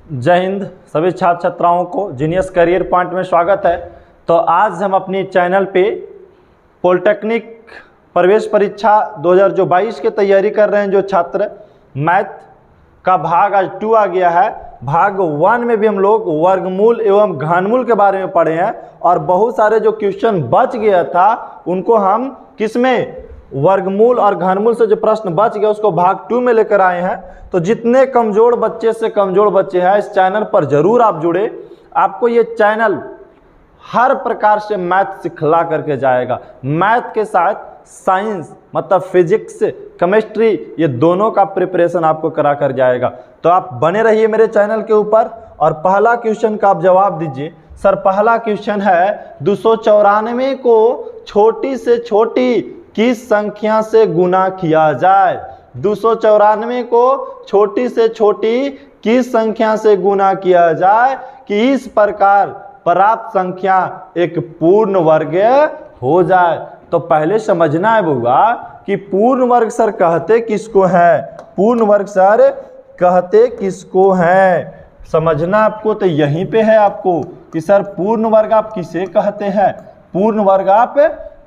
जय हिंद। सभी छात्र छात्राओं को जीनियस करियर पॉइंट में स्वागत है। तो आज हम अपनी चैनल पे पॉलिटेक्निक प्रवेश परीक्षा 2022 की तैयारी कर रहे हैं। जो छात्र मैथ का भाग आज 2 आ गया है। भाग 1 में भी हम लोग वर्गमूल एवं घनमूल के बारे में पढ़े हैं और बहुत सारे जो क्वेश्चन बच गया था उनको हम किसमें वर्गमूल और घनमूल से जो प्रश्न बच गया उसको भाग 2 में लेकर आए हैं। तो जितने कमजोर बच्चे से कमजोर बच्चे हैं इस चैनल पर जरूर आप जुड़े। आपको ये चैनल हर प्रकार से मैथ सिखला करके जाएगा। मैथ के साथ साइंस मतलब फिजिक्स केमिस्ट्री ये दोनों का प्रिपरेशन आपको करा कर जाएगा। तो आप बने रहिए मेरे चैनल के ऊपर। और पहला क्वेश्चन का आप जवाब दीजिए। सर पहला क्वेश्चन है 294 को छोटी से छोटी किस संख्या से गुना किया जाए। 294 को छोटी से छोटी किस संख्या से गुना किया जाए कि इस प्रकार प्राप्त संख्या एक पूर्ण वर्ग हो जाए। तो पहले समझना है बुआ कि पूर्ण वर्ग सर कहते किसको है। पूर्ण वर्ग सर कहते किसको है समझना आपको। तो यहीं पे है आपको कि सर पूर्ण वर्ग आप किसे कहते हैं। पूर्ण वर्ग आप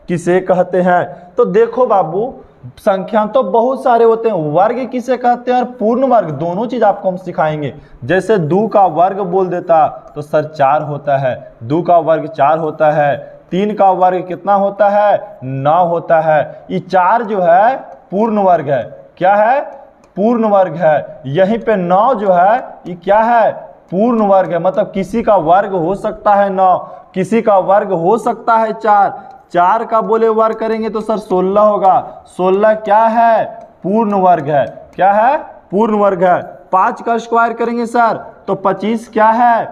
किसे कहते हैं। तो देखो बाबू संख्या तो बहुत सारे होते हैं। वर्ग किसे कहते हैं और पूर्ण वर्ग दोनों चीज आपको हम सिखाएंगे। जैसे 2 का वर्ग बोल देता तो सर 4 होता है। 2 का वर्ग 4 होता है। 3 का वर्ग कितना होता है 9 होता है। ये 4 जो है पूर्ण वर्ग है। क्या है पूर्ण वर्ग है। यहीं पे 9 जो है ये क्या है पूर्ण वर्ग है। मतलब किसी का वर्ग हो सकता है 9, किसी का वर्ग हो सकता है 4। 4 का बोले वर्ग करेंगे तो सर 16 होगा। 16 क्या है पूर्ण वर्ग है। क्या है पूर्ण वर्ग है। 5 का स्क्वायर करेंगे सर तो 25 क्या है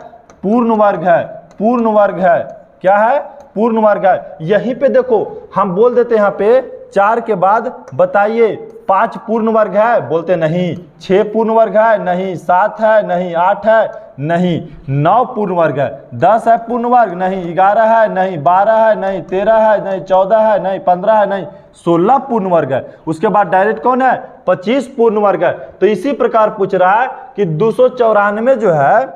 पूर्ण वर्ग है। पूर्ण वर्ग है। क्या है पूर्ण वर्ग है। यहीं पे देखो हम बोल देते यहाँ पे 4 के बाद बताइए 5 पूर्ण वर्ग है बोलते नहीं। 6 पूर्ण वर्ग है नहीं। 7 है नहीं। 8 है नहीं। 9 पूर्ण वर्ग है। 10 है पूर्ण वर्ग नहीं। 11 है नहीं। 12 है नहीं। 13 है नहीं। 14 है नहीं। 15 है नहीं। 16 पूर्ण वर्ग है। उसके बाद डायरेक्ट कौन है 25 पूर्ण वर्ग है। तो इसी प्रकार पूछ रहा है कि 294 जो है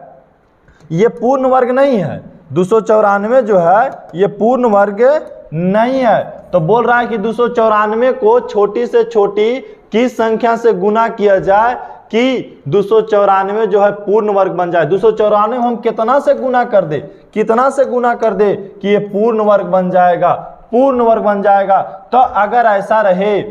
ये पूर्ण वर्ग नहीं है। 294 जो है ये पूर्ण वर्ग नहीं है। तो बोल रहा है कि 294 को छोटी से छोटी किस संख्या से गुना किया जाए कि 294 जो है पूर्ण वर्ग बन जाए। 294 हम कितना से गुना कर दे, कितना से गुना कर दे कि ये पूर्ण वर्ग बन जाएगा। पूर्ण वर्ग बन जाएगा। तो अगर ऐसा रहे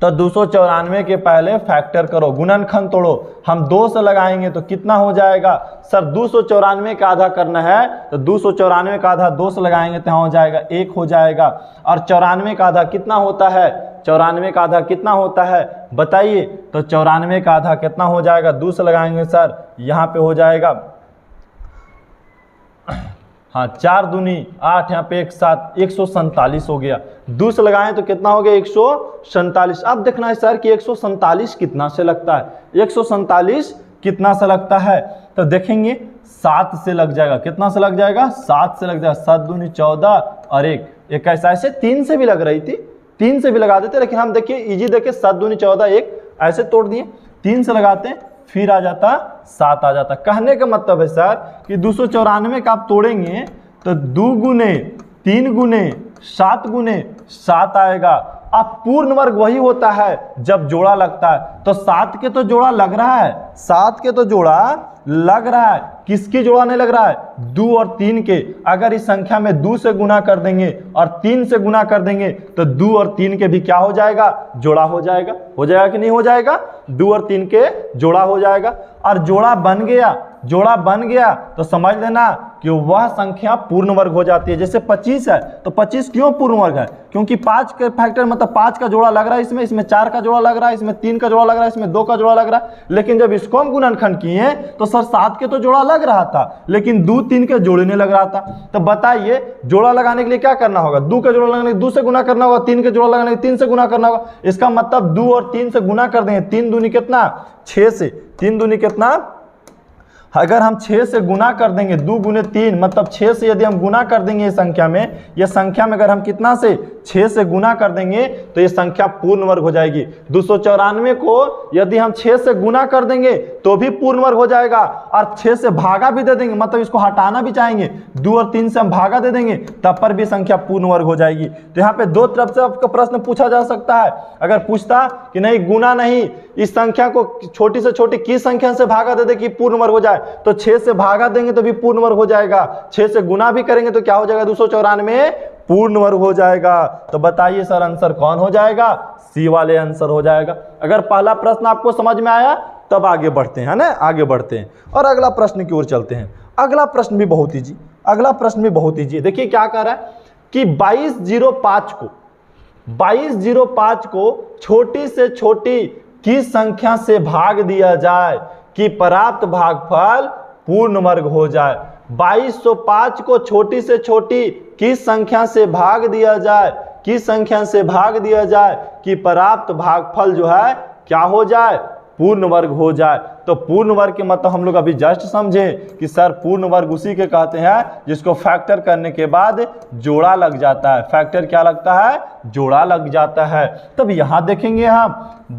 तो 294 के पहले फैक्टर करो, गुणनखंड तोड़ो। हम 2 से लगाएंगे तो कितना हो जाएगा सर 294 का आधा करना है तो 294 का आधा 2 से लगाएंगे तो हो जाएगा 1 हो जाएगा। और 94 का आधा कितना होता है 94 का आधा कितना होता है बताइए। तो 94 का आधा कितना हो जाएगा 2 से लगाएंगे सर यहाँ पे हो जाएगा हाँ 4 दूनी 8 यहाँ पे 1 7 147 हो गया। 2 से लगाएं तो कितना हो गया 147। अब देखना है सर कि 147 कितना से लगता है। 147 कितना से लगता है तो देखेंगे 7 से लग जाएगा। कितना से लग जाएगा 7 से लग जाएगा। 7 दूनी 14 और 1 ऐसे 3 से भी लग रही थी। 3 से भी लगा देते लेकिन हम देखिए इजी देखिए 7 दूनी 14 1 ऐसे तोड़ दिए। 3 से लगाते हैं फिर आ जाता 7 आ जाता। कहने का मतलब है सर कि 294 का आप तोड़ेंगे तो 2 गुने 3 गुने 7 गुने 7 आएगा। अब पूर्ण वर्ग वही होता है जब जोड़ा लगता है। तो 7 के तो जोड़ा लग रहा है। 7 के तो जोड़ा लग रहा है। किसकी जोड़ा नहीं लग रहा है 2 और 3 के। अगर इस संख्या में 2 से गुना कर देंगे और 3 से गुना कर देंगे तो 2 और 3 के भी क्या हो जाएगा जोड़ा हो जाएगा। हो जाएगा कि नहीं हो जाएगा 2 और 3 के जोड़ा हो जाएगा। और जोड़ा बन गया, जोड़ा बन गया तो समझ लेना कि वह संख्या पूर्ण वर्ग हो जाती है। जैसे 25 है तो 25 क्यों पूर्ण वर्ग है क्योंकि 5 के फैक्टर मतलब 5 का जोड़ा लग रहा है इसमें, इसमें 4 का जोड़ा लग रहा है, इसमें 3 का जोड़ा लग रहा है, इसमें 2 का जोड़ा लग रहा है। लेकिन जब इसको हम गुणनखंड किए तो सर 7 के तो जोड़ा लग रहा था लेकिन 2 3 के जोड़े नहीं लग रहा था। तो बताइए जोड़ा लगाने के लिए क्या करना होगा 2 का जोड़ा लगाने के 2 से गुना करना होगा, 3 के जोड़ा लगाने के 3 से गुना करना होगा। इसका मतलब 2 और 3 से गुना कर देंगे। 3 दूनी कितना 6 से 3 दूनी कितना अगर हम 6 से गुना कर देंगे, 2 गुने 3 मतलब 6 से यदि हम गुना कर देंगे ये संख्या में अगर हम कितना से 6 से गुना कर देंगे तो ये संख्या पूर्ण वर्ग हो जाएगी। 294 को यदि हम 6 से गुना कर देंगे तो भी पूर्ण वर्ग हो जाएगा, और 6 से भागा भी दे देंगे, मतलब इसको हटाना भी चाहेंगे, 2 और 3 से हम भागा दे देंगे तब पर भी संख्या पूर्ण वर्ग हो जाएगी। तो यहाँ पे दो तरफ से आपका प्रश्न पूछा जा सकता है। अगर पूछता कि नहीं गुना नहीं, इस संख्या को छोटी से छोटी किस संख्या से भागा दे दे कि पूर्ण वर्ग हो जाए, तो 6 से भागा देंगे तो भी पूर्ण वर्ग हो जाएगा, 6 से गुना भी करेंगे तो क्या हो जाएगा, 294 पूर्ण वर्ग हो जाएगा। तो बताइए सर आंसर कौन हो जाएगा, सी वाले आंसर हो जाएगा। अगर पहला प्रश्न आपको समझ में आया तब आगे बढ़ते हैं, है ना, आगे बढ़ते हैं और अगला प्रश्न की ओर चलते हैं। अगला प्रश्न भी बहुत ईजी, देखिए क्या कह रहा है कि 2205 को छोटी से छोटी किस संख्या से भाग दिया जाए कि प्राप्त भागफल पूर्ण वर्ग हो जाए। 2205 को छोटी से छोटी किस संख्या से भाग दिया जाए कि प्राप्त भागफल जो है क्या हो जाए, पूर्ण वर्ग हो जाए। तो पूर्ण वर्ग के मतलब हम लोग अभी जस्ट समझे कि सर पूर्ण वर्ग उसी के कहते हैं जिसको फैक्टर करने के बाद जोड़ा लग जाता है। फैक्टर क्या लगता है, जोड़ा लग जाता है। तब यहां देखेंगे हम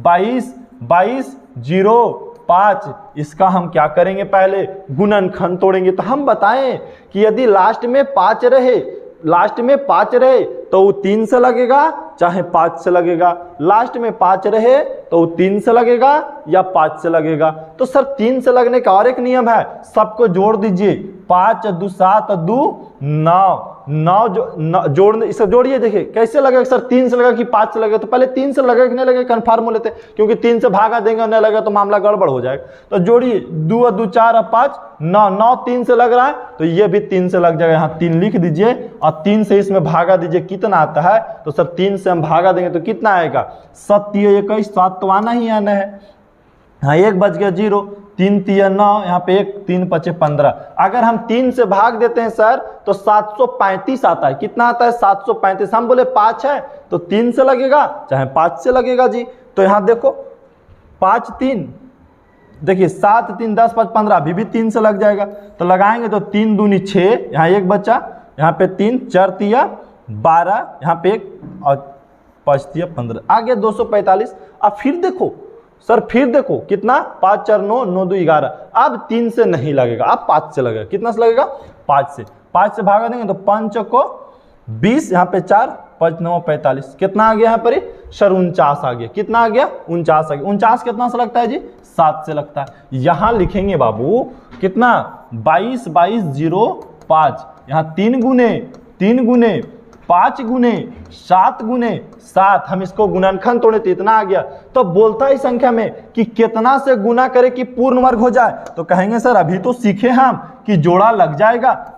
2205, इसका हम क्या करेंगे, पहले गुणनखंड तोड़ेंगे। तो हम बताएं कि यदि लास्ट में 5 रहे तो वो 3 से लगेगा चाहे 5 से लगेगा, लास्ट में 5 रहे तो वो 3 से लगेगा या 5 से लगेगा। तो सर 3 से लगने का और एक नियम है, सबको जोड़ दीजिए, 5 2 7 2 9 जोड़ने, इसे जोड़िए, देखिए कैसे लगेगा सर, 3 से लगेगा कि 5 से लगेगा। तो पहले 3 से लगेगा कि नहीं लगेगा कन्फर्म हो लेते, क्योंकि 3 से भागा देंगे और नहीं लगेगा तो मामला गड़बड़ हो जाएगा। तो जोड़िए, 2 और 2 4 और 5 9 3 से लग रहा है तो ये भी 3 से लग जाएगा, यहाँ 3 लिख दीजिए और 3 से इसमें भागा दीजिए, कितना आता है, तो सर 3 से हम भागा देंगे तो कितना आएगा, 7 21 7 तो आना ही आना है। हाँ 1 बच गया 0, 3 3 9, यहाँ पे 1 3 5 15। अगर हम 3 से भाग देते हैं सर तो 735 आता है, कितना आता है, 735। हम बोले 5 है तो 3 से लगेगा चाहे 5 से लगेगा जी। तो यहाँ देखो 5 3, देखिए 7 3 10 5 15, अभी भी 3 से लग जाएगा। तो लगाएंगे तो 3 दूनी 6, यहाँ 1 बचा, यहाँ पे 3 4 3 12, यहाँ पे 1 और 5 3 15, आगे 245। अब फिर देखो कितना, 5 4 9 9 2 11। अब 3 से नहीं लगेगा, अब 5 से लगेगा। कितना से लगेगा, 5 से भागा देंगे तो 5 को 20, यहाँ पे 4 5 9 45, कितना आ गया यहाँ पर सर 49 आ गया। कितना आ गया, 49 आ गया। 49 कितना से लगता है जी, 7 से लगता है। यहाँ लिखेंगे बाबू कितना, 22 22 0 5, यहाँ 3 गुने 5 गुने 7 गुने 7, हम इसको गुणनखंड तोड़े तो इतना आ गया। तो बोलता है इस संख्या में कि कितना से गुना करे कि पूर्ण वर्ग हो जाए। तो कहेंगे सर अभी तो सीखे हम कि जोड़ा लग जाएगा।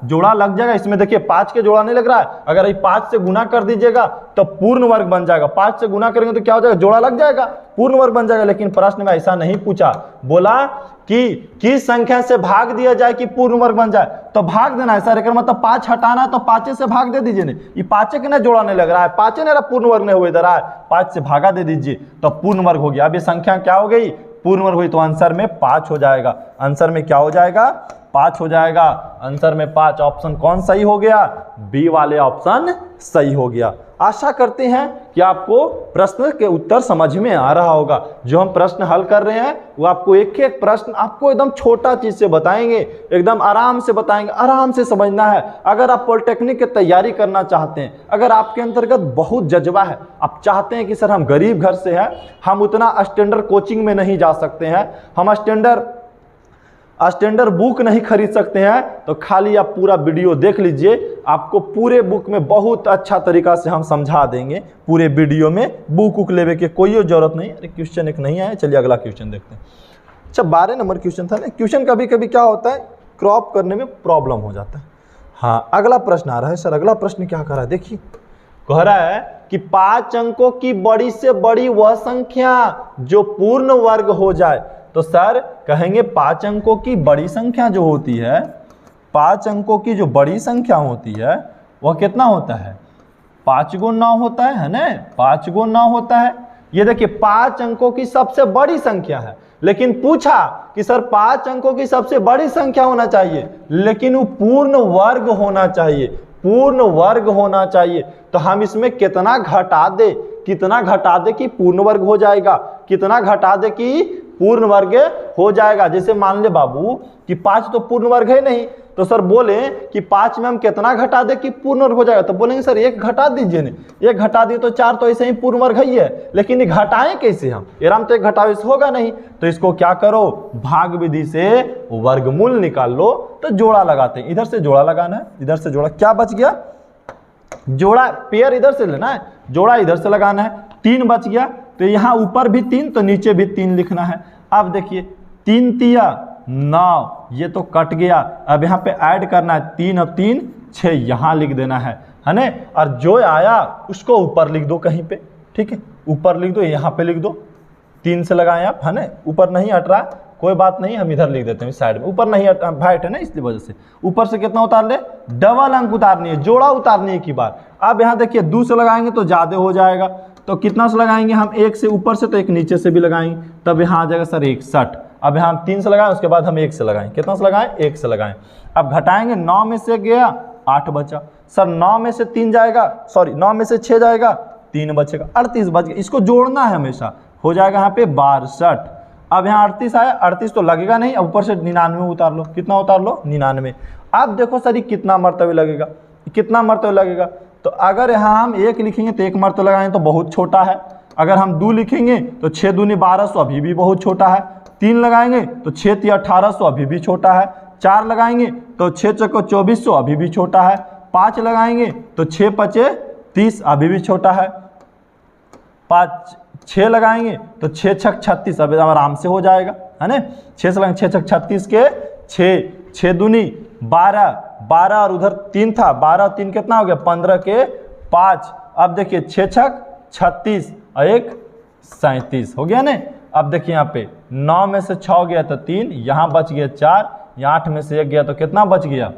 इसमें देखिए 5 के जोड़ा नहीं लग रहा है, अगर ये 5 से गुना कर दीजिएगा तो पूर्ण वर्ग बन जाएगा। 5 से गुना करेंगे तो क्या हो जाएगा, जोड़ा लग जाएगा, पूर्ण वर्ग बन जाएगा। लेकिन प्रश्न में ऐसा नहीं पूछा, बोला कि किस संख्या से भाग दिया जाए कि पूर्ण वर्ग बन जाए। तो भाग देना है सर, एक मतलब 5 हटाना है तो 5 से भाग दे दीजिए। ये 5 के ना जोड़ा नहीं लग रहा है, 5 ने पूर्ण वर्ग नहीं हुए दे रहा है, 5 से भागा दे दीजिए तो पूर्ण वर्ग हो गया। अब ये संख्या क्या हो गई, पूर्ण वर्ग हुई। तो आंसर में 5 हो जाएगा। आंसर में क्या हो जाएगा, 5 हो जाएगा। आंसर में 5, ऑप्शन कौन सही हो गया, बी वाले ऑप्शन सही हो गया। आशा करते हैं कि आपको प्रश्न के उत्तर समझ में आ रहा होगा। जो हम प्रश्न हल कर रहे हैं वो आपको एक एक प्रश्न आपको एकदम छोटा चीज से बताएंगे, एकदम आराम से बताएंगे, आराम से समझना है। अगर आप पॉलिटेक्निक की तैयारी करना चाहते हैं, अगर आपके अंतर्गत बहुत जज्बा है, आप चाहते हैं कि सर हम गरीब घर से हैं, हम उतना स्टैंडर्ड कोचिंग में नहीं जा सकते हैं, हम स्टैंडर्ड बुक नहीं खरीद सकते हैं, तो खाली आप पूरा वीडियो देख लीजिए, आपको पूरे बुक में बहुत अच्छा तरीका से हम समझा देंगे। पूरे वीडियो में बुक लेवे के कोई जरूरत नहीं। अरे क्वेश्चन एक नहीं आया, चलिए अगला क्वेश्चन देखते हैं। अच्छा 12 नंबर क्वेश्चन था ना। क्वेश्चन कभी कभी क्या होता है, क्रॉप करने में प्रॉब्लम हो जाता है। हाँ अगला प्रश्न आ रहा है सर। अगला प्रश्न क्या कह रहा है, देखिए कह रहा है कि 5 अंकों की बड़ी से बड़ी वह संख्या जो पूर्ण वर्ग हो जाए। तो सर कहेंगे 5 अंकों की बड़ी संख्या जो होती है, 5 अंकों की जो बड़ी संख्या होती है वह कितना होता है, 5 गुना 9 होता है ना, 5 गुना 9 होता है। ये देखिए 5 अंकों की सबसे बड़ी संख्या है, लेकिन पूछा कि सर 5 अंकों की सबसे बड़ी संख्या होना चाहिए, लेकिन वो पूर्ण वर्ग होना चाहिए, पूर्ण वर्ग होना चाहिए। तो हम इसमें कितना घटा दे, कितना घटा दे कि पूर्ण वर्ग हो जाएगा, कितना घटा दे कि पूर्ण वर्ग हो जाएगा। जैसे मान ले बाबू कि 5 तो पूर्ण वर्ग है नहीं, तो सर बोले कि 5 में हम कितना घटा दे कि पूर्ण वर्ग हो जाएगा, तो बोलेंगे सर 1 घटा दीजिए ने, 1 घटा दिए तो 4 तो ऐसे ही पूर्ण वर्ग ही है, लेकिन ये घटाएं कैसे हम, एराम तो 1 घटाओ इससे होगा नहीं। तो इसको क्या करो, भाग विधि से वर्गमूल निकाल लो। तो जोड़ा लगाते हैं, इधर से जोड़ा लगाना है, इधर से जोड़ा, क्या बच गया, जोड़ा पेयर इधर से लेना है, जोड़ा इधर से लगाना है, 3 बच गया। तो यहाँ ऊपर भी 3 तो नीचे भी 3 लिखना है। अब देखिए 3 तिया 9, ये तो कट गया। अब यहाँ पे ऐड करना है 3 और 3 6, यहाँ लिख देना है ना। और जो आया उसको ऊपर लिख दो कहीं पे, ठीक है, ऊपर लिख दो, यहाँ पे लिख दो, 3 से लगाएं आप, है ना। ऊपर नहीं हट रहा, कोई बात नहीं, हम इधर लिख देते हैं साइड में, ऊपर नहीं हट, हाइट है ना, इसलिए वजह से ऊपर से कितना उतार ले, डबल अंक उतारनी है, जोड़ा उतारनी है की बार। अब यहाँ देखिए 2 से लगाएंगे तो ज्यादा हो जाएगा, तो कितना से लगाएंगे हम, 1 से ऊपर से तो 1 नीचे से भी लगाएंगे, तब यहाँ आ जाएगा सर 61। अब यहाँ हम 3 से लगाएं, उसके बाद हम 1 से लगाएं, कितना से लगाएं, 1 से लगाएं। अब घटाएंगे, 9 में से गया 8 बचा, सर 9 में से 3 जाएगा, सॉरी 9 में से 6 जाएगा, 3 बचेगा, 38 बच गया। इसको जोड़ना है हमेशा, हो जाएगा यहाँ पे 62। अब यहाँ 38 आया, 38 तो लगेगा नहीं, अब ऊपर से 99 उतार लो, कितना उतार लो, 99। अब देखो सर ये कितना मरतबे लगेगा, कितना मरतबे लगेगा। तो अगर यहाँ हम 1 लिखेंगे तो 1 मरतबे लगाएंगे तो बहुत छोटा है, अगर हम 2 लिखेंगे तो 6 दूनी 1200 अभी भी बहुत छोटा है, 3 लगाएंगे तो 6 तिया 1800 अभी भी छोटा है, 4 लगाएंगे तो 6 चौको 2400 अभी भी छोटा है, 5 लगाएंगे तो 6 पचे 30 अभी भी छोटा है, 6 लगाएंगे तो 6 छक 36 अभी आराम से हो जाएगा, है ना। 6 से लगाएंगे 6 छक 36 के 6 दूनी 12 और उधर 3 था, 12 और 3 कितना हो गया, 15 के 5। अब देखिए 6 छक 36 और 1 37 हो गया ना। अब देखिए यहाँ पे 9 में से 6 गया तो 3, यहाँ बच गया 4, यहाँ 8 में से 1 गया तो कितना बच गया,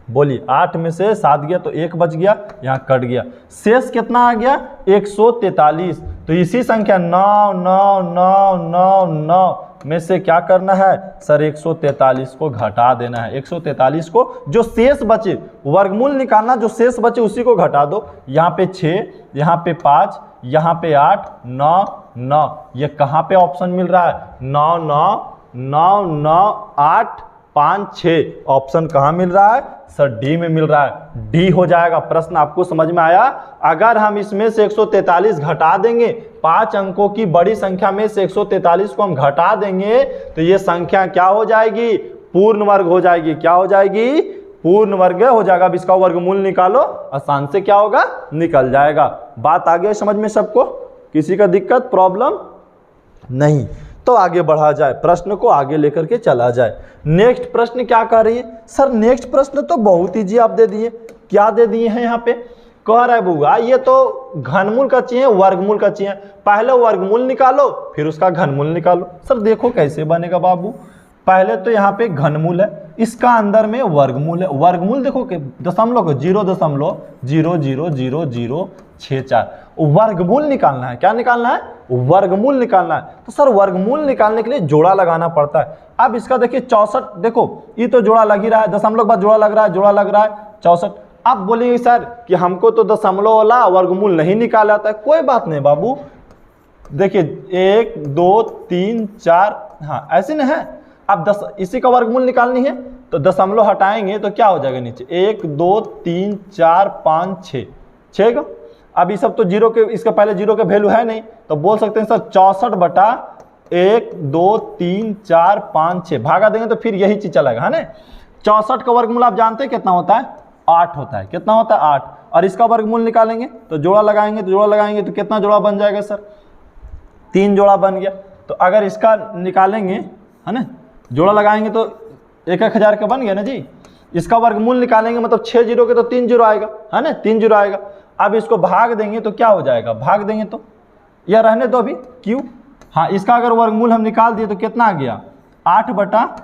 बोलिए, 8 में से 7 गया तो 1 बच गया, यहाँ कट गया, शेष कितना आ गया, 143। तो इसी संख्या 9 9 9 9 9 में से क्या करना है सर, 143 को घटा देना है। 143 को जो शेष बचे, वर्गमूल निकालना, जो शेष बचे उसी को घटा दो। यहाँ पे 6, यहाँ पे 5, यहाँ पे 8 9 9, ये कहाँ पे ऑप्शन मिल रहा है, 9 9 9 9 8 5 6, ऑप्शन कहाँ मिल रहा है सर, डी में मिल रहा है, डी हो जाएगा। प्रश्न आपको समझ में आया। अगर हम इसमें से 143 घटा देंगे, 5 अंकों की बड़ी संख्या में से 143 को हम घटा देंगे तो ये संख्या क्या हो जाएगी, पूर्ण वर्ग हो जाएगी। क्या हो जाएगी, पूर्ण वर्ग हो जाएगा। अब इसका वर्गमूल निकालो, आसान से क्या होगा, निकल जाएगा। बात आ गई समझ में सबको, किसी का दिक्कत प्रॉब्लम नहीं, तो आगे बढ़ा जाए, प्रश्न को आगे लेकर के चला जाए। नेक्स्ट प्रश्न क्या कह रही है सर, नेक्स्ट प्रश्न तो बहुत ईजी आप दे दिए। क्या दे दिए हैं यहाँ पे, कह रहा है बुआ ये तो घनमूल का चाहिए, वर्गमूल का चाहिए, पहले वर्गमूल निकालो फिर उसका घनमूल निकालो। सर देखो कैसे बनेगा बाबू, पहले तो यहाँ पे घनमूल है, इसका अंदर में वर्गमूल है। वर्गमूल देखो कि दशमलव को 0.0000064, वर्गमूल निकालना है। क्या निकालना है, वर्गमूल निकालना है। तो सर वर्गमूल निकालने के लिए जोड़ा लगाना पड़ता है। अब इसका देखिए 64, देखो ये तो जोड़ा लग ही रहा है, दशमलव के बाद जोड़ा लग रहा है, जोड़ा लग रहा है 64। अब बोलिए सर कि हमको तो दशमलव वाला वर्गमूल नहीं निकाला आता है। कोई बात नहीं बाबू, देखिए 1 2 3 4, हाँ ऐसे नहीं है। अब इसी का वर्गमूल निकालनी है तो दशमलव हटाएंगे तो क्या हो जाएगा नीचे, 1 2 3 4 5 6, 6 का। अब ये सब तो जीरो के, इसका पहले जीरो के वैल्यू है नहीं, तो बोल सकते हैं सर 64 बटा 1 2 3 4 5 6, भागा देंगे तो फिर यही चीज चलेगा, है ना। 64 का वर्गमूल आप जानते हैं कितना होता है, 8 होता है। कितना होता है, 8। और इसका वर्गमूल निकालेंगे तो जोड़ा लगाएंगे, तो जोड़ा लगाएंगे तो कितना जोड़ा बन जाएगा सर, 3 जोड़ा बन गया। तो अगर इसका निकालेंगे, है ना, जोड़ा लगाएंगे तो 1000 का बन गया ना जी। इसका वर्गमूल निकालेंगे मतलब 6 जीरो के तो 3 जीरो आएगा, है ना, 3 जीरो आएगा। अब इसको भाग देंगे तो क्या हो जाएगा, भाग देंगे तो यह रहने दो अभी, क्यों, हाँ इसका अगर वर्गमूल हम निकाल दिए तो कितना आ गया, 8 बटा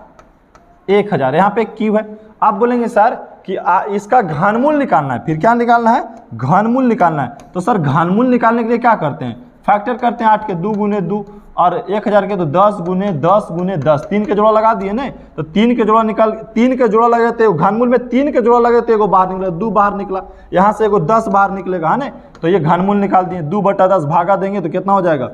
1000, यहाँ पे क्यू है। आप बोलेंगे सर कि इसका घनमूल निकालना है, फिर क्या निकालना है, घनमूल निकालना है। तो सर घनमूल निकालने के लिए क्या करते हैं, फैक्टर करते हैं 8 के 2 गुने 2 और 1000 के तो 10 गुने 10 गुने 10, 3 के जोड़ा लगा दिए ना, तो 3 के जोड़ा निकाल, 3 के जोड़ा लगे तो घनमूल में 3 के जोड़ा लगे तो एगो बाहर निकला, 2 बाहर निकला, यहाँ से एगो 10 बाहर निकलेगा है ना, तो ये घनमूल निकाल दिए। 2/10 भागा देंगे तो कितना हो जाएगा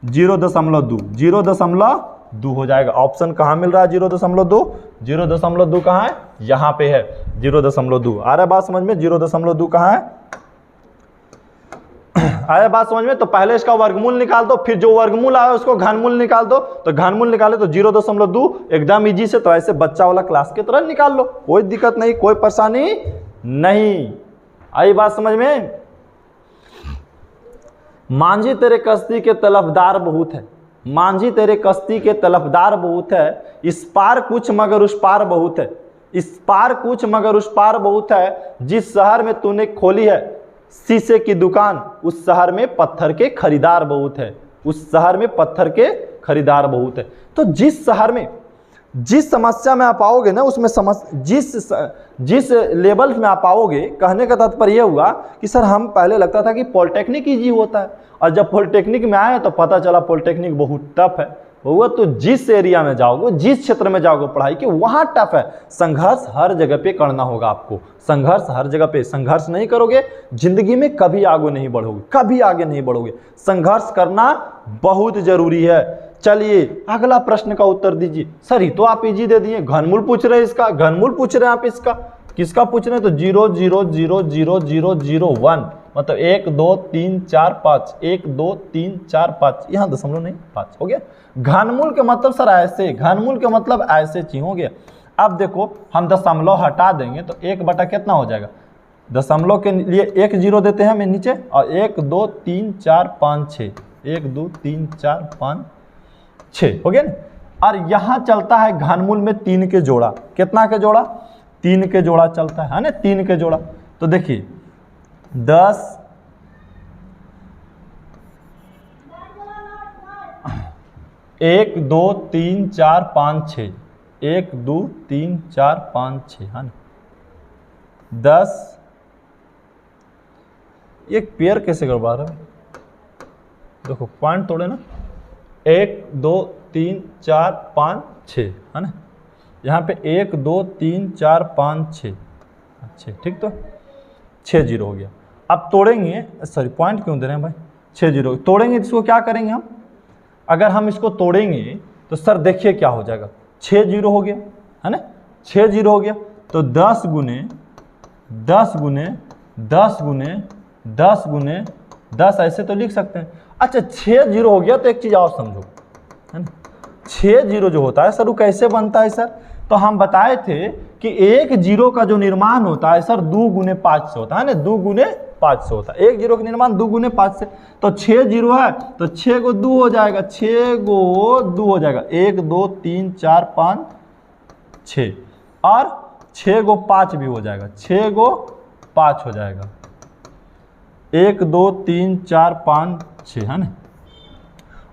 0.2, 0.2 हो जाएगा। ऑप्शन कहाँ मिल रहा है 0.2, 0.2 कहाँ है, यहाँ पे है 0.2। आ रहा है बात समझ में, 0.2 कहाँ है, आया बात समझ में। तो पहले इसका वर्गमूल निकाल दो, फिर जो वर्गमूल आया उसको घनमूल निकाल दो, तो घनमूल निकाले तो 0.2 एकदम इजी से, तो ऐसे बच्चा वाला क्लास की तरह निकाल लो, कोई दिक्कत नहीं, कोई परेशानी नहीं। आई बात समझ में। मांझी तेरे कश्ती के तलफदार बहुत है, मांझी तेरे कश्ती के तलफदार बहुत है, इस पार कुछ मगर उस पार बहुत है, इस पार कुछ मगर उस पार बहुत है, जिस शहर में तूने खोली है शीशे की दुकान उस शहर में पत्थर के खरीदार बहुत है, उस शहर में पत्थर के खरीदार बहुत है। तो जिस शहर में जिस समस्या में आप आओगे ना, उसमें जिस लेवल में आप आओगे, कहने का तात्पर्य यह हुआ कि सर हम पहले लगता था कि पॉलिटेक्निक ईजी होता है, और जब पॉलिटेक्निक में आए तो पता चला पॉलिटेक्निक बहुत टफ है। हुआ तो जिस एरिया में जाओगे, जिस क्षेत्र में जाओगे पढ़ाई के, वहाँ टफ है। संघर्ष हर जगह पे करना होगा आपको, संघर्ष हर जगह पे। संघर्ष नहीं करोगे जिंदगी में कभी आगे नहीं बढ़ोगे, कभी आगे नहीं बढ़ोगे। संघर्ष करना बहुत जरूरी है। चलिए अगला प्रश्न का उत्तर दीजिए। सर ये तो आप इजी दे दिए, घनमूल पूछ रहे हैं इसका, घनमूल पूछ रहे हैं आप इसका, किसका पूछ रहे हैं, तो 0.0000001 मतलब 1 2 3 4 5, 1 2 3 4 5, यहाँ दशमलव नहीं 5 हो गया। घनमूल के मतलब सर ऐसे, घनमूल के मतलब ऐसे चीज हो गया। अब देखो हम दशमलव हटा देंगे तो 1 बटा कितना हो जाएगा, दशमलव के लिए 1 0 देते हैं हमें नीचे, और 1 2 3 4 5 6, 1 2 3 4 5 6 हो गया ना। और यहाँ चलता है घनमूल में 3 के जोड़ा, कितना के जोड़ा, 3 के जोड़ा चलता है ना, 3 के जोड़ा। तो देखिए 10 1 2 3 4 5 6, 1 2 3 4 5 6 है ना, 10 एक पेयर कैसे गड़बड़ा रहा है, देखो पॉइंट तोड़े ना, 1 2 3 4 5 6 है ना, यहाँ पे 1 2 3 4 5 6, अच्छा ठीक, तो 6 0 हो गया। अब तोड़ेंगे, सॉरी पॉइंट क्यों दे रहे हैं भाई, 6 0 तोड़ेंगे, इसको क्या करेंगे हम, अगर हम इसको तोड़ेंगे तो सर देखिए क्या हो जाएगा, 6 0 हो गया है ना, 6 0 हो गया। तो 10 गुने 10 गुने 10 गुने 10 गुने 10 ऐसे तो लिख सकते हैं। अच्छा 6 0 हो गया, तो एक चीज़ और समझो है ना, 6 0 जो होता है सर वो कैसे बनता है सर, तो हम बताए थे कि एक 0 का जो निर्माण होता है सर 2 गुने 5 से होता है ना, 2 गुने 5 से होता है, एक 0 का निर्माण 2 गुने 5 से। तो 6 0 है तो 6 को 2 हो जाएगा, 6 को 2 हो जाएगा, 1 2 3 4 5 6, और 6 को 5 भी हो जाएगा, 6 को 5 हो जाएगा, 1 2 3 4 5 6 है ना।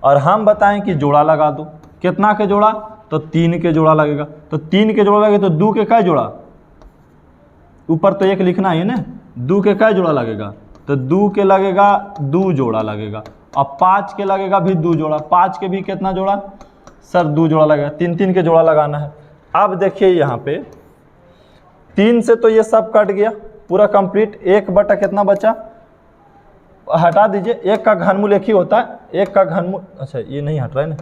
और हम बताएं कि जोड़ा लगा दो, कितना के जोड़ा, तो 3 के जोड़ा लगेगा, तो 3 के जोड़ा लगे तो 2 के क्या जोड़ा, ऊपर तो 1 लिखना है ना, 2 के क्या जोड़ा लगेगा, तो 2 के लगेगा 2 जोड़ा लगेगा, और 5 के लगेगा भी 2 जोड़ा, 5 के भी कितना जोड़ा सर 2 जोड़ा लगेगा, 3 3 के जोड़ा लगाना है। अब देखिए यहाँ पे 3 से तो ये सब कट गया पूरा कंप्लीट, 1 बटा कितना बचा, हटा दीजिए, 1 का घनमूल 1 ही होता है, 1 का घनमूल, अच्छा ये नहीं हट रहा है ना,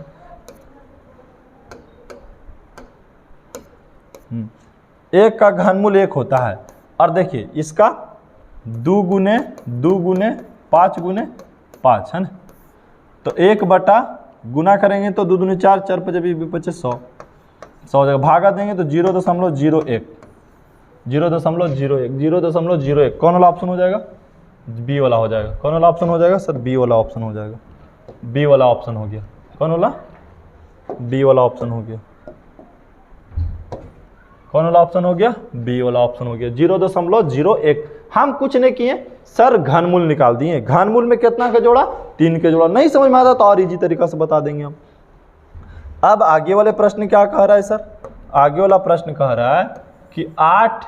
1 का घनमूल 1 होता है। और देखिए इसका 2 गुने 2 गुने 5 गुने 5 है ना, तो 1 बटा गुना करेंगे तो 2 दूनी 4, 4 5 25 100 हो जाएगा, भागा देंगे तो 0.01 0.01 0.01 कौन वाला ऑप्शन हो जाएगा, बी वाला हो जाएगा। कौन वाला ऑप्शन हो जाएगा सर, बी वाला ऑप्शन हो जाएगा, बी वाला ऑप्शन हो गया, कौन वाला, बी वाला ऑप्शन हो गया, कौन वाला ऑप्शन हो गया, बी वाला ऑप्शन हो गया, 0.01। हम कुछ नहीं किए सर, घनमूल निकाल दिए, घनमूल में कितना का जोड़ा, 3 के जोड़ा। नहीं समझ में आता तो और इजी तरीका से बता देंगे हम। अब आगे वाले प्रश्न क्या कह रहा है सर, आगे वाला प्रश्न कह रहा है कि 8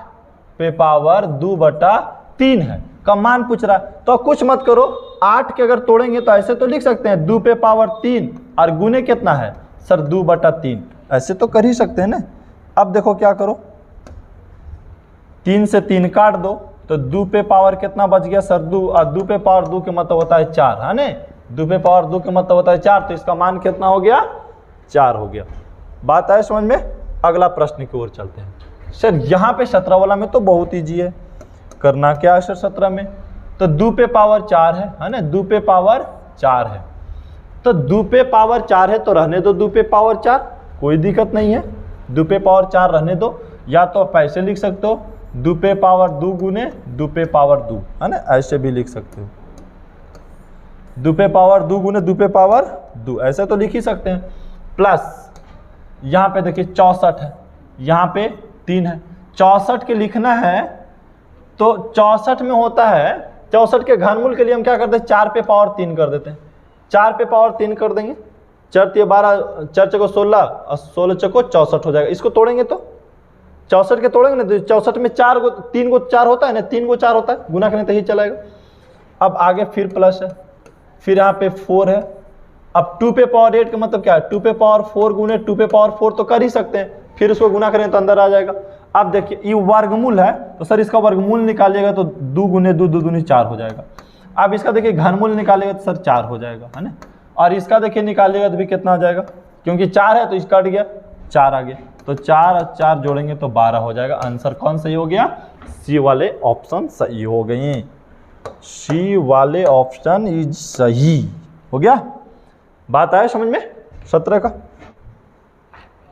पे पावर 2 बटा 3 है, का मान पूछ रहा है। तो कुछ मत करो, 8 के अगर तोड़ेंगे तो ऐसे तो लिख सकते हैं 2 पे पावर 3 और गुने कितना है सर 2/3, ऐसे तो कर ही सकते हैं ना। अब देखो क्या करो, 3 से 3 काट दो तो 2 पे पावर कितना बच गया सर 2, और 2 पे पावर 2 के मतलब होता है 4, है ना। 2 पे पावर 2 के मतलब होता है 4, तो इसका मान कितना हो गया 4 हो गया। बात आए समझ में। अगला प्रश्न की ओर चलते हैं। सर यहाँ पे 17 वाला में तो बहुत ईजी है, करना क्या है सर 17 में, तो 2 पे पावर 4 है ना, 2 पे पावर 4 है, तो 2 पे पावर 4 है तो रहने दो 2 पे पावर 4, कोई दिक्कत नहीं है, 2 पे पावर 4 रहने दो। या तो आप ऐसे लिख सकते हो 2 पे पावर 2 गुने 2 पे पावर 2, है ना, ऐसे भी लिख सकते हो 2 पे पावर 2 गुने 2 पे पावर 2, ऐसे तो लिख ही सकते हैं। प्लस यहाँ पे देखिए 64 है, यहाँ पे 3 है, 64 के लिखना है तो 64 में होता है, 64 के घनमूल के लिए हम क्या करते हैं 4 पे पावर 3 कर देते हैं, 4 पे पावर 3 कर देंगे, 4 × 12, 4 × 16 और 16 × 64 हो जाएगा। इसको तोड़ेंगे तो 64 के तोड़ेंगे ना, 64 में 3 गो 4 होता है ना, 3 गो 4 होता है, गुना करने तो ही चलाएगा। अब आगे फिर प्लस है, फिर यहाँ पे 4 है। अब 2 पे पावर 8 का मतलब क्या है, 2 पे पावर 4 गुने 2 पे पावर 4 तो कर ही सकते हैं, फिर उसको गुना करें तो अंदर आ जाएगा। अब देखिए ये वर्गमूल है तो सर इसका वर्गमूल निकालिएगा तो 2 गुने 2 2 दूनी 4 हो जाएगा। अब इसका देखिए घनमूल निकालेगा तो सर 4 हो जाएगा, है ना। और इसका देखिए निकालिएगा तो भी कितना आ जाएगा, क्योंकि 4 है तो इसका कट गया, 4 आ गया, तो 4 और 4 जोड़ेंगे तो 12 हो जाएगा। आंसर कौन सही हो गया, सी वाले ऑप्शन सही हो गए, सी वाले ऑप्शन इज सही हो गया। बात आया समझ में 17 का।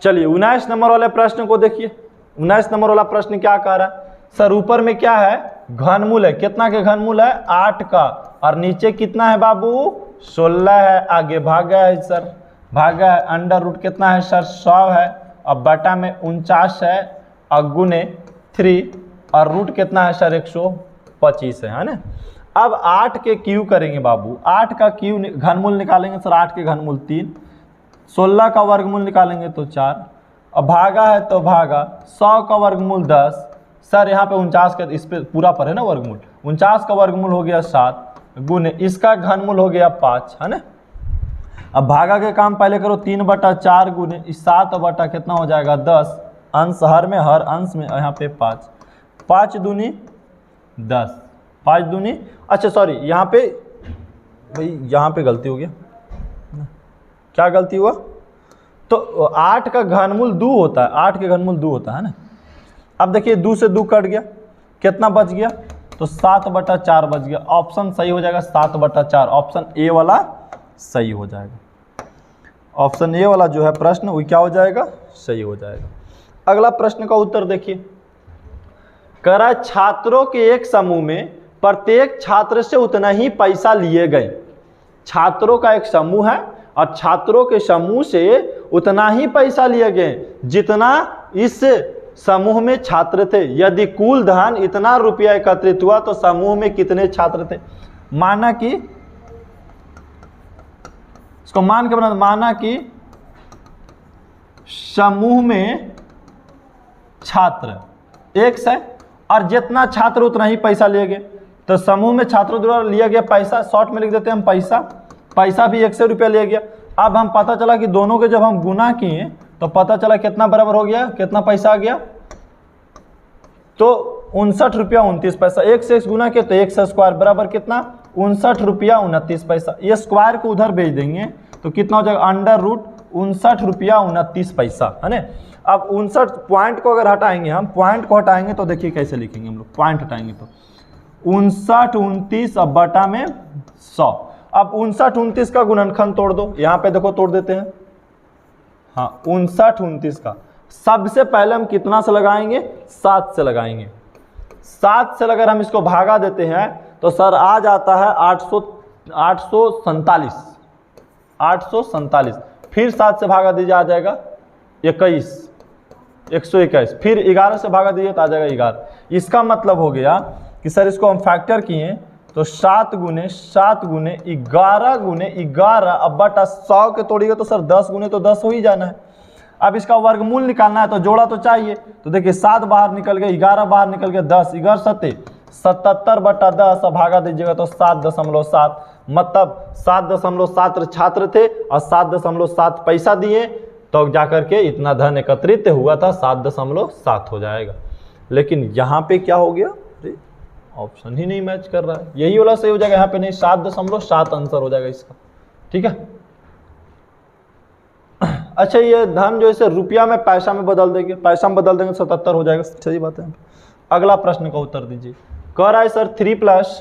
चलिए 19 नंबर वाले प्रश्न को देखिए। 19 नंबर वाला प्रश्न क्या कह रहा है सर, ऊपर में क्या है घनमूल है, कितना के घनमूल है 8 का, और नीचे कितना है बाबू 16 है, आगे भागा है सर, भागा है, अंडर रूट कितना है सर 100 है, अब बटा में 49 है, और गुने 3, और रूट कितना है सर 125 है ना। अब 8 के क्यू करेंगे बाबू, 8 का क्यू घनमूल निकालेंगे सर, 8 के घनमूल 3, 16 का वर्गमूल निकालेंगे तो 4, अब भागा है तो भागा, 100 का वर्गमूल 10, सर यहाँ पे 49 का इस पे पूरा पर है ना वर्गमूल, 49 का वर्गमूल हो गया 7, गुने इसका घनमूल हो गया 5, है ना। अब भागा के काम पहले करो, 3/4 गुने 7 बटा कितना हो जाएगा 10, अंश हर में, हर अंश में यहाँ पे 5, 5 दूनी 10, 5 दूनी, अच्छा सॉरी यहाँ पे भाई यहाँ पे गलती हो गया, क्या गलती हुआ, तो 8 का घनमूल 2 होता है, 8 के घनमूल 2 होता है ना। अब देखिए 2 से 2 कट गया, कितना बच गया, तो 7/4 बच गया, ऑप्शन सही हो जाएगा 7/4, ऑप्शन ए वाला सही हो जाएगा, ऑप्शन ए वाला जो है प्रश्न वो क्या हो जाएगा सही हो जाएगा। अगला प्रश्न का उत्तर देखिए, करा छात्रों के एक समूह में प्रत्येक छात्र से उतना ही पैसा लिए गए, छात्रों का एक समूह है और छात्रों के समूह से उतना ही पैसा लिए गए जितना इस समूह में छात्र थे, यदि कुल धन इतना रुपया एकत्रित हुआ तो समूह में कितने छात्र थे। माना कि इसको मान के बना, माना कि समूह में छात्र 1 है और जितना छात्र उतना ही पैसा लिए गए, तो समूह में छात्रों द्वारा लिया गया पैसा, शॉर्ट में लिख देते हैं हम पैसा भी 100 रुपया लिया गया। अब हम पता चला कि दोनों के जब हम गुना किए तो पता चला कितना बराबर हो गया, कितना पैसा आ गया, तो 59 रुपया 29 पैसा, 1 से 1 गुना किया तो 1 से स्क्वायर बराबर कितना 59 रुपया 29 पैसा, ये स्क्वायर को उधर भेज देंगे तो कितना हो जाएगा अंडर रूट 59 रुपया 29 पैसा, है ना। अब 59 पॉइंट को अगर हटाएंगे, हम पॉइंट को हटाएंगे तो देखिए कैसे लिखेंगे हम लोग, पॉइंट हटाएंगे तो 59 29 अब बटा में 100, अब 59 29 का गुणनखंड तोड़ दो, यहाँ पे देखो तोड़ देते हैं, हाँ 59 29 का सबसे पहले हम कितना से लगाएंगे 7 से लगाएंगे, 7 से अगर हम इसको भागा देते हैं तो सर आ जाता है 847, फिर 7 से भागा दीजिए आ जाएगा 121, फिर 11 से भागा दीजिए तो आ जाएगा 11। इसका मतलब हो गया कि सर इसको हम फैक्टर किए तो 7 गुने 11 गुने 11, अब बटा 100 के तोड़िएगा तो सर 10 गुने तो 10 हो ही जाना है। अब इसका वर्गमूल निकालना है तो जोड़ा तो चाहिए, तो देखिए 7 बाहर निकल गया, 11 बाहर निकल गया, 10 11 7 77/10 भागा दीजिएगा तो 7.7, मतलब 7.7 छात्र थे और 7.7 पैसा दिए तो जाकर के इतना धन एकत्रित हुआ था, 7.7 हो जाएगा। लेकिन यहाँ पे क्या हो गया, ऑप्शन ही नहीं मैच कर रहा है, यही वाला सही हो जाएगा, यहाँ पे नहीं, 7.7 आंसर हो जाएगा इसका। ठीक है, अच्छा ये धन जो इसे रुपया में पैसा में बदल देंगे, पैसा में बदल देंगे 77 हो जाएगा, सही बात है। अगला प्रश्न का उत्तर दीजिए। कह रहा है सर 7+3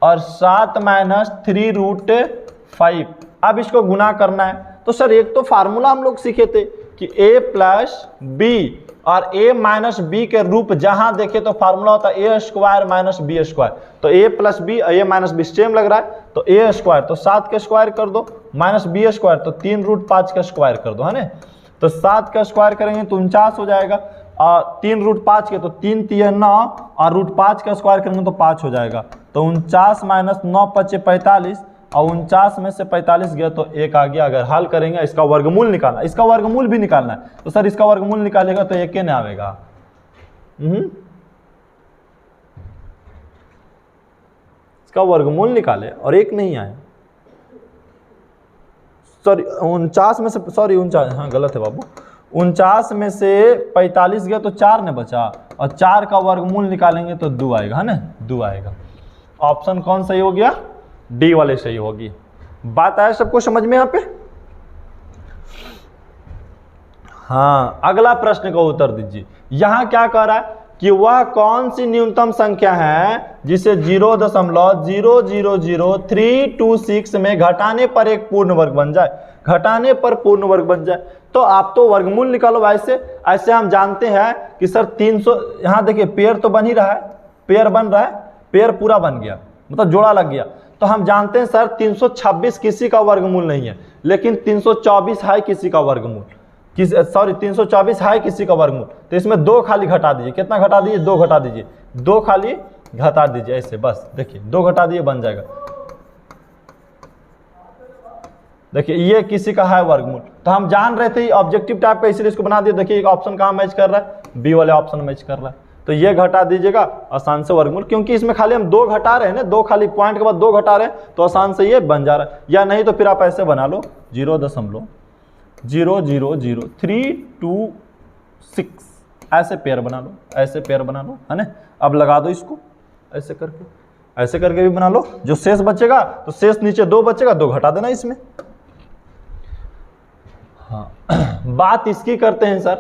और 7-3√5। अब इसको गुना करना है तो सर एक तो फार्मूला हम लोग सीखे थे कि a+b और a-b के रूप जहां देखे तो फार्मूला होता है a² - b²। तो a+b a-b सेम लग रहा है तो a² तो 7 का स्क्वायर कर दो, -b² तो 3√5 का स्क्वायर कर दो, है ना। तो 7 का स्क्वायर करेंगे तो 49 हो जाएगा, और 3√5 के तो 3 × 9 और √5 का स्क्वायर करेंगे तो 5 हो जाएगा। तो 49 - 9 = 45, और 49 में से 45 गया तो 1 आ गया। अगर हल करेंगे इसका वर्गमूल निकालना, इसका वर्गमूल भी निकालना है तो सर इसका वर्गमूल निकालेगा तो 1 नहीं आएगा। इसका वर्गमूल निकाले और 1 नहीं आए, सॉरी 49 में से, सॉरी 49, हाँ गलत है बाबू, 49 में से 45 गया तो 4 ने बचा, और 4 का वर्गमूल निकालेंगे तो 2 आएगा, है ना, 2 आएगा। ऑप्शन कौन सही हो गया, डी वाले सही होगी। बात आया सबको समझ में यहाँ पे। हाँ, अगला प्रश्न का उत्तर दीजिए। यहां क्या कह रहा है कि वह कौन सी न्यूनतम संख्या है जिसे 0.0000326 में घटाने पर एक पूर्ण वर्ग बन जाए, घटाने पर पूर्ण वर्ग बन जाए। तो आप तो वर्गमूल निकालो। ऐसे हम जानते हैं कि सर 300, यहां देखिए पेयर तो बन ही रहा है, पेयर बन रहा है, पेयर पूरा बन गया, मतलब जोड़ा लग गया। तो हम जानते हैं सर 326 किसी का वर्गमूल नहीं है, लेकिन 324 है किसी का वर्गमूल, 324 है किसी का वर्गमूल। तो इसमें 2 खाली घटा दीजिए, कितना घटा दीजिए, 2 घटा दीजिए, 2 खाली घटा दीजिए, ऐसे बस देखिए 2 घटा दिए बन जाएगा। देखिए ये किसी का है वर्गमूल, तो हम जान रहे थे ऑब्जेक्टिव टाइप का, इसलिए इसको बना दिया। देखिए एक ऑप्शन कहाँ मैच कर रहा है, बी वाले ऑप्शन मैच कर रहा है, तो ये घटा दीजिएगा आसान से वर्गमूल, क्योंकि इसमें खाली हम 2 घटा रहे हैं ना, 2 खाली पॉइंट के बाद 2 घटा रहे हैं तो आसान से ये बन जा रहा है। या नहीं तो फिर आप ऐसे बना लो 0.00326 ऐसे पेयर बना लो, ऐसे पेयर बना लो, है ना। अब लगा दो इसको ऐसे करके, ऐसे करके भी बना लो। जो शेष बचेगा तो शेष नीचे 2 बचेगा, 2 घटा देना इसमें। हाँ बात इसकी करते हैं सर,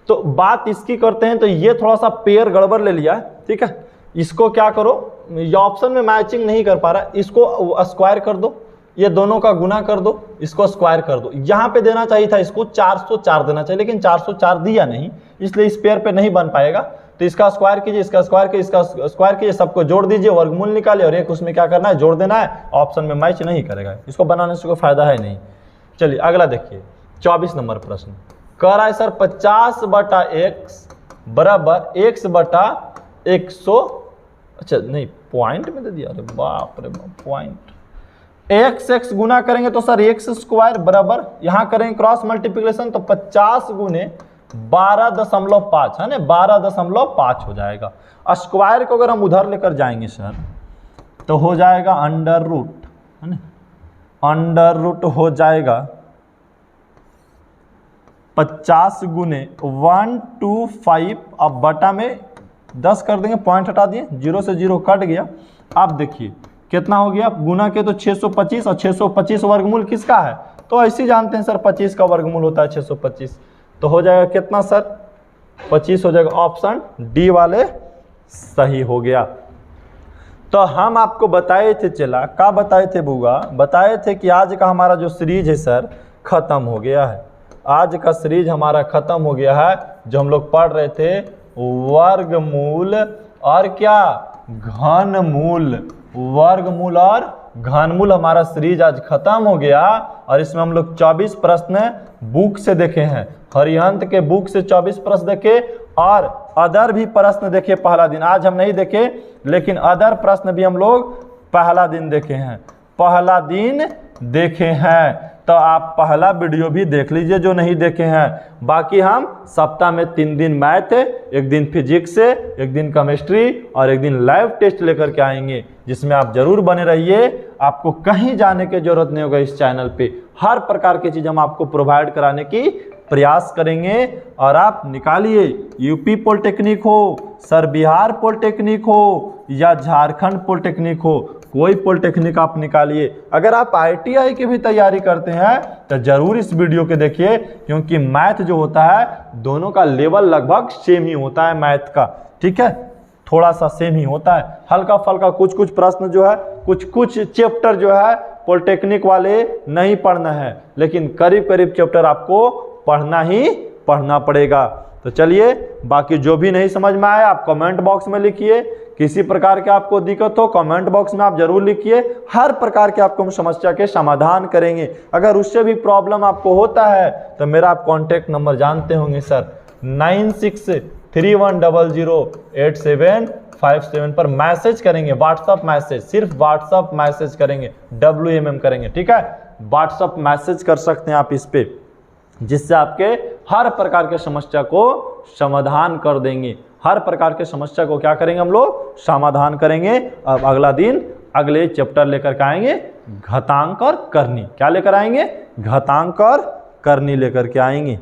तो बात इसकी करते हैं, तो ये थोड़ा सा पेयर गड़बड़ ले लिया है, ठीक है। इसको क्या करो, ये ऑप्शन में मैचिंग नहीं कर पा रहा, इसको स्क्वायर कर दो, ये दोनों का गुना कर दो, इसको स्क्वायर कर दो। यहाँ पे देना चाहिए था इसको 404 देना चाहिए, लेकिन 404 दिया नहीं, इसलिए इस पेयर पे नहीं बन पाएगा। तो इसका स्क्वायर कीजिए, इसका स्क्वायर कीजिए, इसका स्क्वायर कीजिए, सबको जोड़ दीजिए, वर्गमूल निकालिए, और एक उसमें क्या करना है, जोड़ देना है। ऑप्शन में मैच नहीं करेगा, इसको बनाने से कोई फायदा है नहीं। चलिए अगला देखिए, 24 नंबर प्रश्न कह रहा है सर 50/x बराबर x/100, अच्छा नहीं पॉइंट में दे दिया, अरे बाप रे बाप, पॉइंट x गुना करेंगे तो सर x² बराबर, यहां करेंगे क्रॉस मल्टीप्लिकेशन तो 50 गुने 12.5 है ना, 12.5 हो जाएगा। स्क्वायर को अगर हम उधर लेकर जाएंगे सर तो हो जाएगा अंडर रूट, है ना, अंडर रूट हो जाएगा 50 गुने 125, अब बटा में 10 कर देंगे, पॉइंट हटा दिए, 0 से 0 कट गया। अब देखिए कितना हो गया, गुना के तो 625, और 625 वर्गमूल किसका है, तो ऐसे जानते हैं सर 25 का वर्गमूल होता है 625। तो हो जाएगा कितना सर, 25 हो जाएगा। ऑप्शन डी वाले सही हो गया। तो हम आपको बताए थे, चला क्या बताए थे बुआ, बताए थे कि आज का हमारा जो सीरीज है सर खत्म हो गया है। आज का सीरीज हमारा खत्म हो गया है, जो हम लोग पढ़ रहे थे वर्गमूल और क्या, घनमूल। वर्गमूल और घनमूल हमारा सीरीज आज खत्म हो गया, और इसमें हम लोग 24 प्रश्न बुक से देखे हैं, हरिहंत के बुक से 24 प्रश्न देखे, और अदर भी प्रश्न देखे पहला दिन। आज हम नहीं देखे, लेकिन अदर प्रश्न भी हम लोग पहला दिन देखे हैं। पहला दिन देखे हैं तो आप पहला वीडियो भी देख लीजिए जो नहीं देखे हैं। बाकी हम सप्ताह में 3 दिन मैथ है, 1 दिन फिजिक्स है, 1 दिन केमिस्ट्री और 1 दिन लाइव टेस्ट लेकर के आएंगे, जिसमें आप जरूर बने रहिए। आपको कहीं जाने की जरूरत नहीं होगा। इस चैनल पे हर प्रकार की चीज़ हम आपको प्रोवाइड कराने की प्रयास करेंगे और आप निकालिए। यूपी पॉलिटेक्निक हो, सर बिहार पॉलिटेक्निक हो या झारखंड पॉलिटेक्निक हो, कोई पॉलिटेक्निक आप निकालिए। अगर आप ITI की भी तैयारी करते हैं तो जरूर इस वीडियो के देखिए, क्योंकि मैथ जो होता है दोनों का लेवल लगभग सेम ही होता है मैथ का, ठीक है, थोड़ा सा सेम ही होता है। हल्का फल्का कुछ प्रश्न जो है, कुछ चैप्टर जो है पॉलिटेक्निक वाले नहीं पढ़ना है, लेकिन करीब चैप्टर आपको पढ़ना ही पढ़ना पड़ेगा। तो चलिए, बाकी जो भी नहीं समझ में आया आप कमेंट बॉक्स में लिखिए। किसी प्रकार के आपको दिक्कत हो कमेंट बॉक्स में आप जरूर लिखिए। हर प्रकार के आपको हम समस्या के समाधान करेंगे। अगर उससे भी प्रॉब्लम आपको होता है तो मेरा आप कॉन्टैक्ट नंबर जानते होंगे सर, 9631008757 पर मैसेज करेंगे, व्हाट्सअप मैसेज, सिर्फ व्हाट्सअप मैसेज करेंगे, WMM करेंगे, ठीक है। व्हाट्सअप मैसेज कर सकते हैं आप इस पे, जिससे आपके हर प्रकार के समस्या को समाधान कर देंगे। हर प्रकार के समस्या को क्या करेंगे हम लोग, समाधान करेंगे। अब अगला दिन अगले चैप्टर लेकर के आएंगे, घातांक और करनी। क्या लेकर आएंगे, घातांक और करनी लेकर के आएंगे।